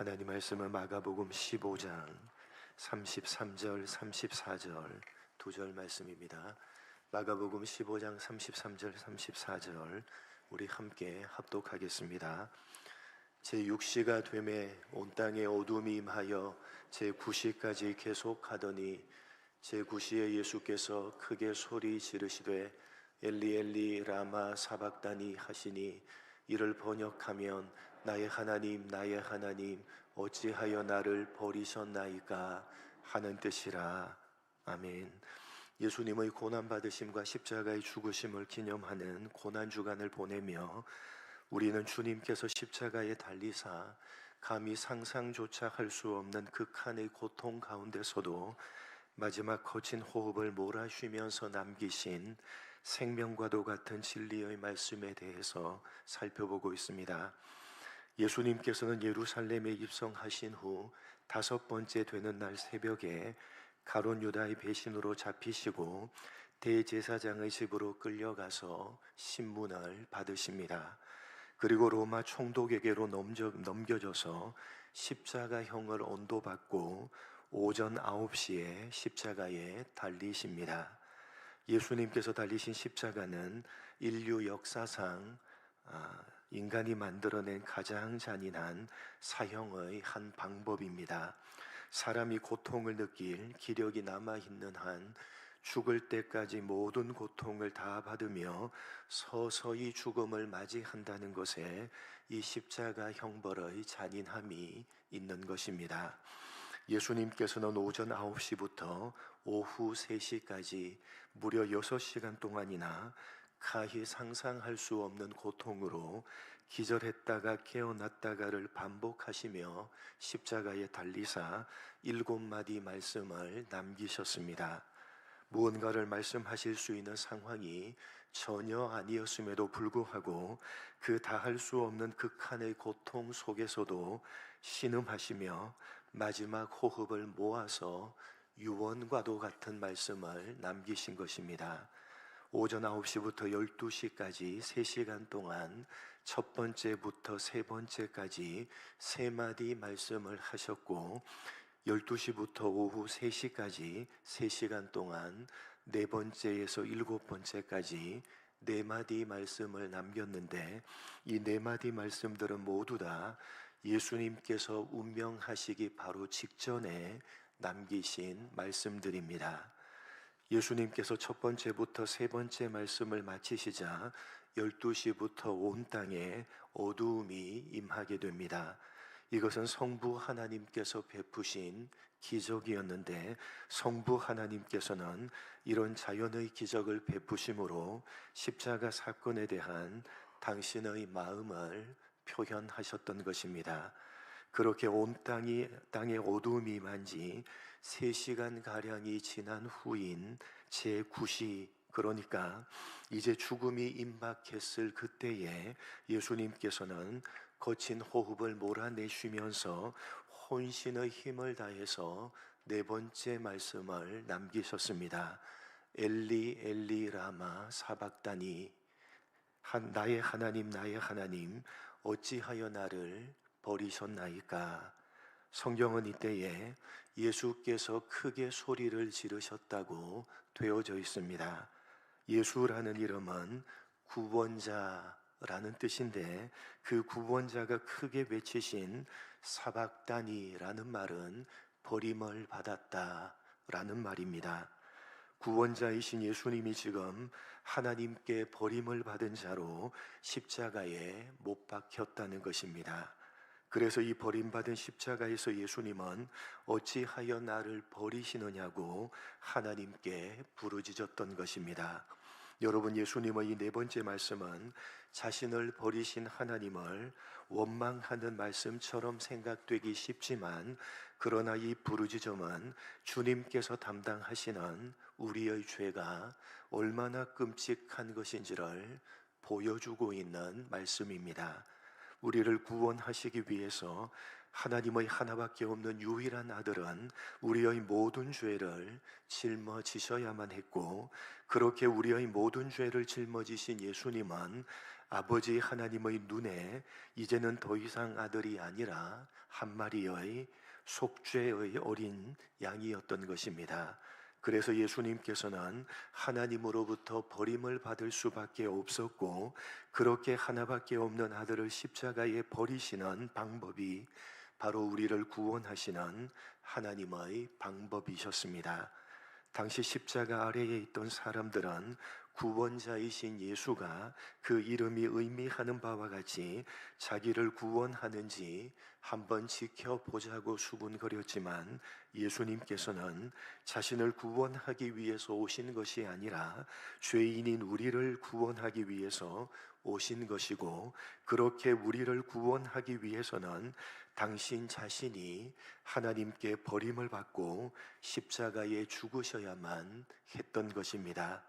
하나님 말씀은 마가복음 15장 33절 34절 두 절 말씀입니다. 마가복음 15장 33절 34절 우리 함께 합독하겠습니다. 제6시가 되매 온 땅에 어둠이 임하여 제9시까지 계속하더니 제9시에 예수께서 크게 소리 지르시되 엘리 엘리 라마 사박다니 하시니 이를 번역하면 나의 하나님 어찌하여 나를 버리셨나이까 하는 뜻이라. 아멘. 예수님의 고난받으심과 십자가의 죽으심을 기념하는 고난주간을 보내며 우리는 주님께서 십자가에 달리사 감히 상상조차 할 수 없는 극한의 고통 가운데서도 마지막 거친 호흡을 몰아쉬면서 남기신 생명과도 같은 진리의 말씀에 대해서 살펴보고 있습니다. 예수님께서는 예루살렘에 입성하신 후 5번째 되는 날 새벽에 가룟 유다의 배신으로 잡히시고 대제사장의 집으로 끌려가서 신문을 받으십니다. 그리고 로마 총독에게로 넘겨져서 십자가형을 언도받고 오전 9시에 십자가에 달리십니다. 예수님께서 달리신 십자가는 인류 역사상 인간이 만들어낸 가장 잔인한 사형의 한 방법입니다. 사람이 고통을 느낄 기력이 남아있는 한 죽을 때까지 모든 고통을 다 받으며 서서히 죽음을 맞이한다는 것에 이 십자가 형벌의 잔인함이 있는 것입니다. 예수님께서는 오전 9시부터 오후 3시까지 무려 6시간 동안이나 가히 상상할 수 없는 고통으로 기절했다가 깨어났다가를 반복하시며 십자가에 달리사 7마디 말씀을 남기셨습니다. 무언가를 말씀하실 수 있는 상황이 전혀 아니었음에도 불구하고 그 다할 수 없는 극한의 고통 속에서도 신음하시며 마지막 호흡을 모아서 유언과도 같은 말씀을 남기신 것입니다. 오전 9시부터 12시까지 3시간 동안 첫 번째부터 세 번째까지 3마디 말씀을 하셨고 12시부터 오후 3시까지 3시간 동안 네 번째에서 7번째까지 4마디 말씀을 남겼는데 이 4마디 말씀들은 모두 다 예수님께서 운명하시기 바로 직전에 남기신 말씀들입니다. 예수님께서 첫 번째부터 세 번째 말씀을 마치시자 12시부터 온 땅에 어두움이 임하게 됩니다. 이것은 성부 하나님께서 베푸신 기적이었는데 성부 하나님께서는 이런 자연의 기적을 베푸심으로 십자가 사건에 대한 당신의 마음을 표현하셨던 것입니다. 그렇게 온 땅에 어두움이 임한 지 3시간가량이 지난 후인 제9시, 그러니까 이제 죽음이 임박했을 그때에 예수님께서는 거친 호흡을 몰아내쉬면서 혼신의 힘을 다해서 4번째 말씀을 남기셨습니다. 엘리 엘리 라마 사박다니, 나의 하나님 어찌하여 나를 버리셨나이까. 성경은 이때에 예수께서 크게 소리를 지르셨다고 되어져 있습니다. 예수라는 이름은 구원자라는 뜻인데 그 구원자가 크게 외치신 사박다니라는 말은 버림을 받았다라는 말입니다. 구원자이신 예수님이 지금 하나님께 버림을 받은 자로 십자가에 못 박혔다는 것입니다. 그래서 이 버림받은 십자가에서 예수님은 어찌하여 나를 버리시느냐고 하나님께 부르짖었던 것입니다. 여러분, 예수님의 이 4번째 말씀은 자신을 버리신 하나님을 원망하는 말씀처럼 생각되기 쉽지만 그러나 이 부르짖음은 주님께서 담당하시는 우리의 죄가 얼마나 끔찍한 것인지를 보여주고 있는 말씀입니다. 우리를 구원하시기 위해서 하나님의 하나밖에 없는 유일한 아들은 우리의 모든 죄를 짊어지셔야만 했고, 그렇게 우리의 모든 죄를 짊어지신 예수님은 아버지 하나님의 눈에 이제는 더 이상 아들이 아니라 한 마리의 속죄의 어린 양이었던 것입니다. 그래서 예수님께서는 하나님으로부터 버림을 받을 수밖에 없었고, 그렇게 하나밖에 없는 아들을 십자가에 버리시는 방법이 바로 우리를 구원하시는 하나님의 방법이셨습니다. 당시 십자가 아래에 있던 사람들은 구원자이신 예수가 그 이름이 의미하는 바와 같이 자기를 구원하는지 한번 지켜보자고 수군거렸지만, 예수님께서는 자신을 구원하기 위해서 오신 것이 아니라 죄인인 우리를 구원하기 위해서 오신 것이고, 그렇게 우리를 구원하기 위해서는 당신 자신이 하나님께 버림을 받고 십자가에 죽으셔야만 했던 것입니다.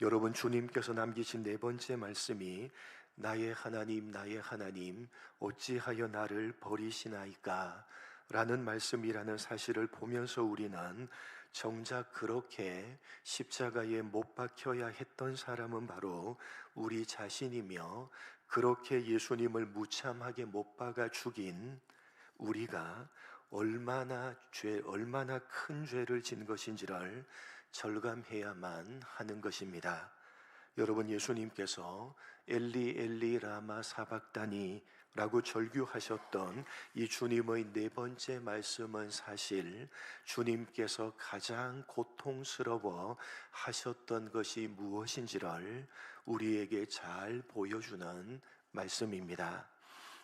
여러분, 주님께서 남기신 네 번째 말씀이 나의 하나님 어찌하여 나를 버리시나이까 라는 말씀이라는 사실을 보면서 우리는 정작 그렇게 십자가에 못 박혀야 했던 사람은 바로 우리 자신이며, 그렇게 예수님을 무참하게 못 박아 죽인 우리가 얼마나 큰 죄를 진 것인지를 절감해야만 하는 것입니다. 여러분, 예수님께서 엘리 엘리 라마 사박다니 라고 절규하셨던 이 주님의 네 번째 말씀은 사실 주님께서 가장 고통스러워 하셨던 것이 무엇인지를 우리에게 잘 보여주는 말씀입니다.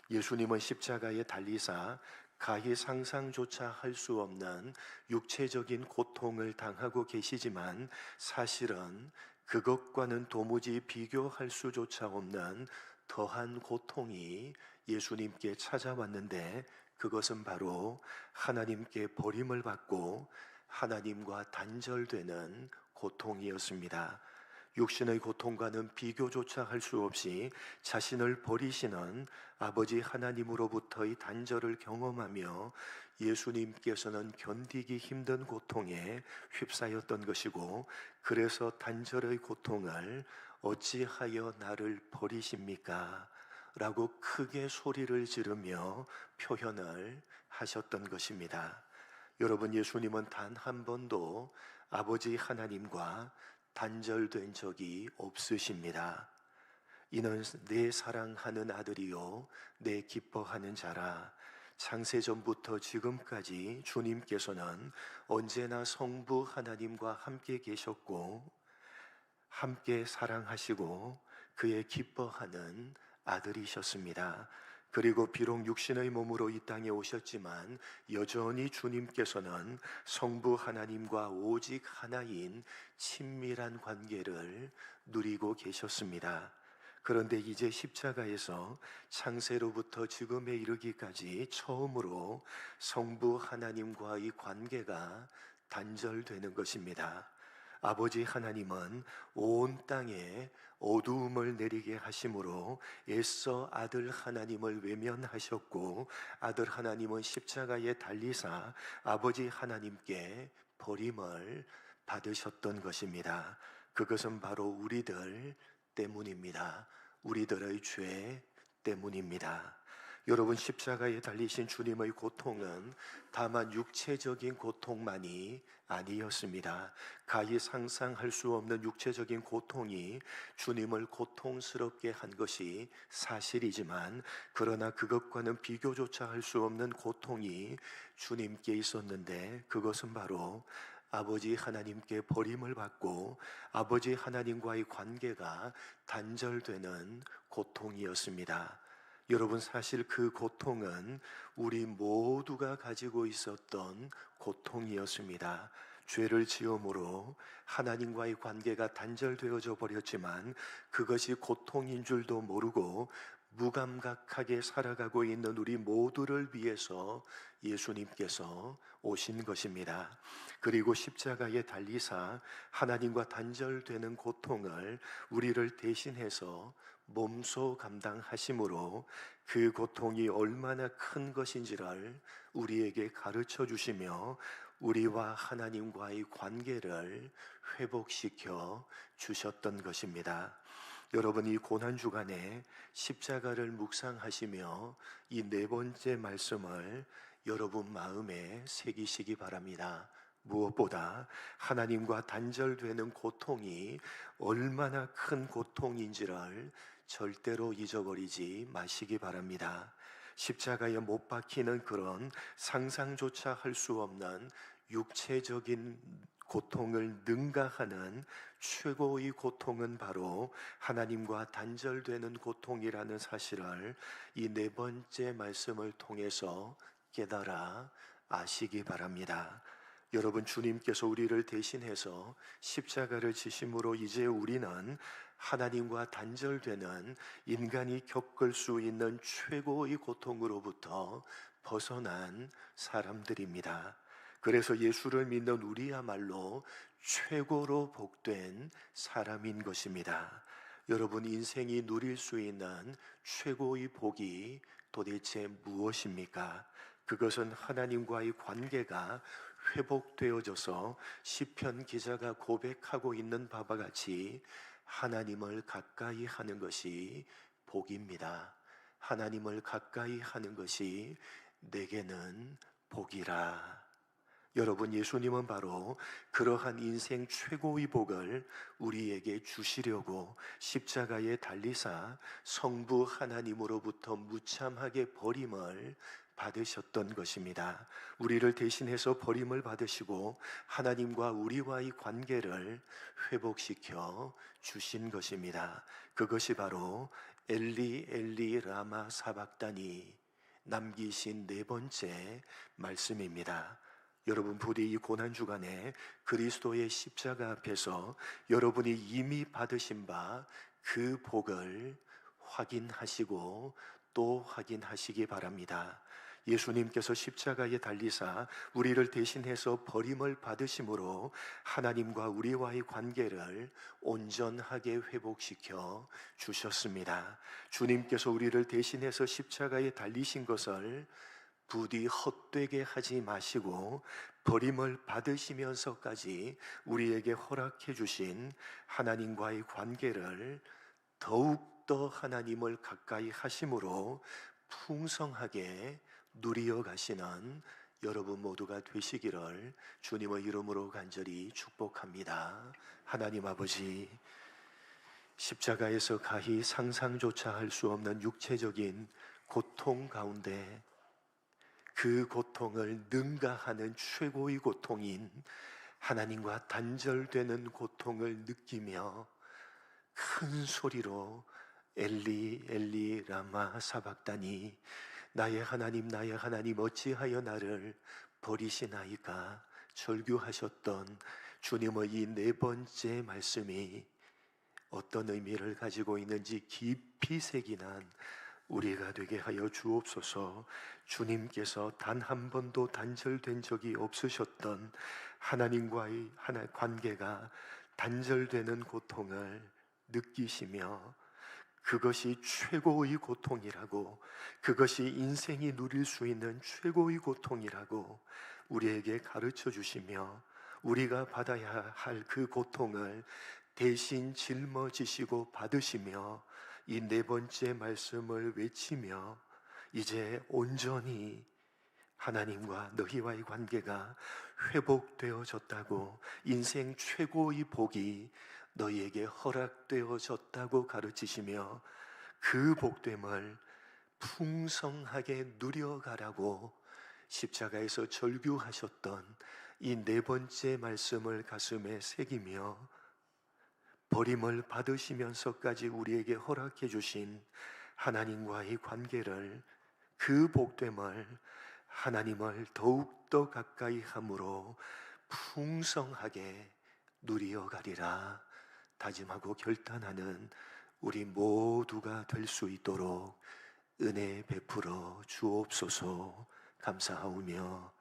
예수님은 십자가에 달리사 가히 상상조차 할 수 없는 육체적인 고통을 당하고 계시지만, 사실은 그것과는 도무지 비교할 수조차 없는 더한 고통이 예수님께 찾아왔는데, 그것은 바로 하나님께 버림을 받고 하나님과 단절되는 고통이었습니다. 육신의 고통과는 비교조차 할 수 없이 자신을 버리시는 아버지 하나님으로부터의 단절을 경험하며 예수님께서는 견디기 힘든 고통에 휩싸였던 것이고, 그래서 단절의 고통을 어찌하여 나를 버리십니까? 라고 크게 소리를 지르며 표현을 하셨던 것입니다. 여러분, 예수님은 단 한 번도 아버지 하나님과 단절된 적이 없으십니다. 이는 내 사랑하는 아들이요 내 기뻐하는 자라. 창세전부터 지금까지 주님께서는 언제나 성부 하나님과 함께 계셨고, 함께 사랑하시고 그의 기뻐하는 아들이셨습니다. 그리고 비록 육신의 몸으로 이 땅에 오셨지만 여전히 주님께서는 성부 하나님과 오직 하나인 친밀한 관계를 누리고 계셨습니다. 그런데 이제 십자가에서 창세로부터 지금에 이르기까지 처음으로 성부 하나님과의 관계가 단절되는 것입니다. 아버지 하나님은 온 땅에 어두움을 내리게 하심으로 애써 아들 하나님을 외면하셨고, 아들 하나님은 십자가에 달리사 아버지 하나님께 버림을 받으셨던 것입니다. 그것은 바로 우리들 때문입니다. 우리들의 죄 때문입니다. 여러분, 십자가에 달리신 주님의 고통은 다만 육체적인 고통만이 아니었습니다. 가히 상상할 수 없는 육체적인 고통이 주님을 고통스럽게 한 것이 사실이지만, 그러나 그것과는 비교조차 할 수 없는 고통이 주님께 있었는데, 그것은 바로 아버지 하나님께 버림을 받고 아버지 하나님과의 관계가 단절되는 고통이었습니다. 여러분, 사실 그 고통은 우리 모두가 가지고 있었던 고통이었습니다. 죄를 지음으로 하나님과의 관계가 단절되어져 버렸지만 그것이 고통인 줄도 모르고 무감각하게 살아가고 있는 우리 모두를 위해서 예수님께서 오신 것입니다. 그리고 십자가에 달리사 하나님과 단절되는 고통을 우리를 대신해서 몸소 감당하심으로 그 고통이 얼마나 큰 것인지를 우리에게 가르쳐 주시며 우리와 하나님과의 관계를 회복시켜 주셨던 것입니다. 여러분 이 고난 주간에 십자가를 묵상하시며 이 네 번째 말씀을 여러분 마음에 새기시기 바랍니다. 무엇보다 하나님과 단절되는 고통이 얼마나 큰 고통인지를 절대로 잊어버리지 마시기 바랍니다. 십자가에 못 박히는 그런 상상조차 할 수 없는 육체적인 고통을 능가하는 최고의 고통은 바로 하나님과 단절되는 고통이라는 사실을 이 네 번째 말씀을 통해서 깨달아 아시기 바랍니다. 여러분, 주님께서 우리를 대신해서 십자가를 지심으로 이제 우리는 하나님과 단절되는 인간이 겪을 수 있는 최고의 고통으로부터 벗어난 사람들입니다. 그래서 예수를 믿는 우리야말로 최고로 복된 사람인 것입니다. 여러분, 인생이 누릴 수 있는 최고의 복이 도대체 무엇입니까? 그것은 하나님과의 관계가 회복되어져서 시편 기자가 고백하고 있는 바와 같이 하나님을 가까이 하는 것이 복입니다. 하나님을 가까이 하는 것이 내게는 복이라. 여러분, 예수님은 바로 그러한 인생 최고의 복을 우리에게 주시려고 십자가에 달리사 성부 하나님으로부터 무참하게 버림을 받으셨던 것입니다. 우리를 대신해서 버림을 받으시고 하나님과 우리와의 관계를 회복시켜 주신 것입니다. 그것이 바로 엘리 엘리 라마 사박다니 남기신 네 번째 말씀입니다. 여러분, 부디 이 고난주간에 그리스도의 십자가 앞에서 여러분이 이미 받으신 바 그 복을 확인하시고 또 확인하시기 바랍니다. 예수님께서 십자가에 달리사 우리를 대신해서 버림을 받으심으로 하나님과 우리와의 관계를 온전하게 회복시켜 주셨습니다. 주님께서 우리를 대신해서 십자가에 달리신 것을 부디 헛되게 하지 마시고 버림을 받으시면서까지 우리에게 허락해 주신 하나님과의 관계를 더욱더 하나님을 가까이 하심으로 풍성하게 누리어 가시는 여러분 모두가 되시기를 주님의 이름으로 간절히 축복합니다. 하나님 아버지, 십자가에서 가히 상상조차 할 수 없는 육체적인 고통 가운데 그 고통을 능가하는 최고의 고통인 하나님과 단절되는 고통을 느끼며 큰 소리로 엘리 엘리 라마 사박다니 나의 하나님 나의 하나님 어찌하여 나를 버리시나이까 절규하셨던 주님의 이 네 번째 말씀이 어떤 의미를 가지고 있는지 깊이 새기는 우리가 되게 하여 주옵소서. 주님께서 단 한 번도 단절된 적이 없으셨던 하나님과의 관계가 단절되는 고통을 느끼시며 그것이 최고의 고통이라고, 그것이 인생이 누릴 수 있는 최고의 고통이라고 우리에게 가르쳐 주시며 우리가 받아야 할 그 고통을 대신 짊어지시고 받으시며 이 네 번째 말씀을 외치며 이제 온전히 하나님과 너희와의 관계가 회복되어졌다고, 인생 최고의 복이 너희에게 허락되어졌다고 가르치시며 그 복됨을 풍성하게 누려가라고 십자가에서 절규하셨던 이 네 번째 말씀을 가슴에 새기며 버림을 받으시면서까지 우리에게 허락해 주신 하나님과의 관계를, 그 복됨을, 하나님을 더욱더 가까이 함으로 풍성하게 누리어가리라 다짐하고 결단하는 우리 모두가 될 수 있도록 은혜 베풀어 주옵소서. 감사하오며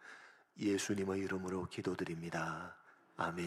예수님의 이름으로 기도드립니다. 아멘.